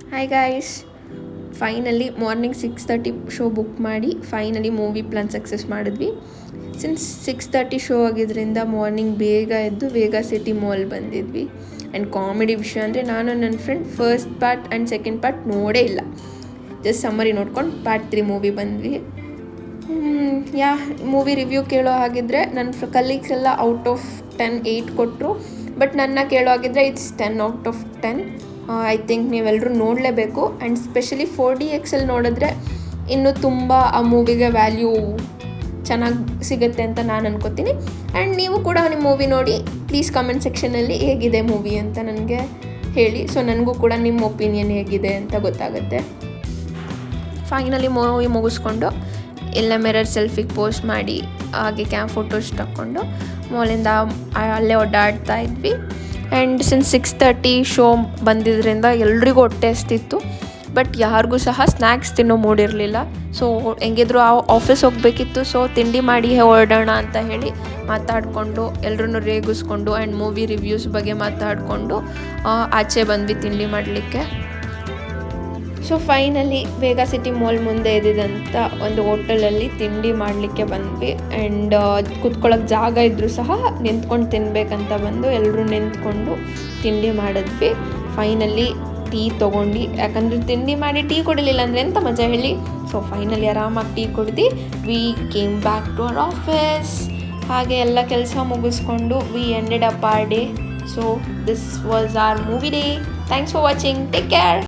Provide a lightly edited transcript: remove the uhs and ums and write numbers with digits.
Hi guys, finally morning 6:30 show book ಮಾಡಿ finally movie plan success ಮಾಡಿದ್ವಿ. Since 6:30 show ಆಗಿದ್ದರಿಂದ morning ಬೇಗ ಎದ್ದು ವೇಗಾ ಸಿಟಿ ಮಾಲ್ ಬಂದಿದ್ವಿ. ಆ್ಯಂಡ್ ಕಾಮಿಡಿ ವಿಷಯ ಅಂದರೆ ನಾನು ನನ್ನ friend first part and second part ನೋಡೇ ಇಲ್ಲ. ಜಸ್ಟ್ ಸಮ್ಮರಿ ನೋಡ್ಕೊಂಡು ಪಾರ್ಟ್ 3 ಮೂವಿ ಬಂದ್ವಿ. ಮೂವಿ ರಿವ್ಯೂ ಕೇಳೋ ಹಾಗಿದ್ರೆ ನನ್ನ ಕಲೀಗ್ಸ್ ಎಲ್ಲ ಔಟ್ ಆಫ್ 10 8 ಕೊಟ್ಟರು. ಬಟ್ ನನ್ನ ಕೇಳೋ ಹಾಗಿದ್ರೆ it's 10 out of 10. I think ನೀವೆಲ್ಲರೂ ನೋಡಲೇಬೇಕು. ಆ್ಯಂಡ್ ಸ್ಪೆಷಲಿ 4DX ನೋಡಿದ್ರೆ ಇನ್ನೂ ತುಂಬ ಆ ಮೂವಿಗೆ ವ್ಯಾಲ್ಯೂ ಚೆನ್ನಾಗಿ ಸಿಗುತ್ತೆ ಅಂತ ನಾನು ಅನ್ಕೋತೀನಿ. ಆ್ಯಂಡ್ ನೀವು ಕೂಡ ನಿಮ್ಮ ಮೂವಿ ನೋಡಿ ಪ್ಲೀಸ್ ಕಮೆಂಟ್ ಸೆಕ್ಷನಲ್ಲಿ ಹೇಗಿದೆ ಮೂವಿ ಅಂತ ನನಗೆ ಹೇಳಿ. ಸೊ ನನಗೂ ಕೂಡ ನಿಮ್ಮ ಒಪಿನಿಯನ್ ಹೇಗಿದೆ ಅಂತ ಗೊತ್ತಾಗುತ್ತೆ. ಫೈನಲಿ ಮೂವಿ ಮುಗಿಸ್ಕೊಂಡು ಎಲ್ಲ ಮಿರರ್ ಸೆಲ್ಫಿಗೆ ಪೋಸ್ಟ್ ಮಾಡಿ ಹಾಗೆ ಫೋಟೋಸ್ ತಗೊಂಡು ಮಾಲಿಂದ ಅಲ್ಲೇ ಓಡಾಡ್ತಾ ಇದ್ವಿ. ಆ್ಯಂಡ್ ಸಿನ್ಸ್ 6:30 ಶೋ ಬಂದಿದ್ದರಿಂದ ಎಲ್ರಿಗೂ ಹೊಟ್ಟೆ ಹಸ್ತಿತ್ತು. ಬಟ್ ಯಾರಿಗೂ ಸಹ ಸ್ನ್ಯಾಕ್ಸ್ ತಿನ್ನೋ ಮೂಡಿರಲಿಲ್ಲ. ಸೊ ಹೆಂಗಿದ್ರು ಆಫೀಸ್ ಹೋಗಬೇಕಿತ್ತು. ಸೊ ತಿಂಡಿ ಮಾಡಿ ಹೊರಡೋಣ ಅಂತ ಹೇಳಿ ಮಾತಾಡಿಕೊಂಡು ಎಲ್ಲರೂ ರೇಗಿಸ್ಕೊಂಡು ಆ್ಯಂಡ್ ಮೂವಿ ರಿವ್ಯೂಸ್ ಬಗ್ಗೆ ಮಾತಾಡಿಕೊಂಡು ಆಚೆ ಬಂದ್ವಿ ತಿಂಡಿ ಮಾಡಲಿಕ್ಕೆ. So finally Vega city mall ಮುಂದೆ ಇದ್ದಿದ್ದಂಥ ಒಂದು ಹೋಟೆಲಲ್ಲಿ ತಿಂಡಿ ಮಾಡಲಿಕ್ಕೆ ಬಂದ್ವಿ. ಆ್ಯಂಡ್ ಕೂತ್ಕೊಳ್ಳೋಕೆ ಜಾಗ ಇದ್ದರೂ ಸಹ ನಿಂತ್ಕೊಂಡು ತಿನ್ನಬೇಕಂತ ಬಂದು ಎಲ್ಲರೂ ನಿಂತ್ಕೊಂಡು ತಿಂಡಿ ಮಾಡಿದ್ವಿ. ಫೈನಲಿ ಟೀ ತೊಗೊಂಡು, ಯಾಕಂದರೆ ತಿಂಡಿ ಮಾಡಿ ಟೀ ಕುಡಿಲಿಲ್ಲ ಅಂದರೆ ಎಂಥ ಮಜಾ ಹೇಳಿ. ಸೊ ಫೈನಲಿ ಆರಾಮಾಗಿ ಟೀ ಕುಡ್ದು we came back to our office. ಹಾಗೆ ಎಲ್ಲ ಕೆಲಸ ಮುಗಿಸ್ಕೊಂಡು we ended up our day. So this was our movie day. Thanks for watching. Take care.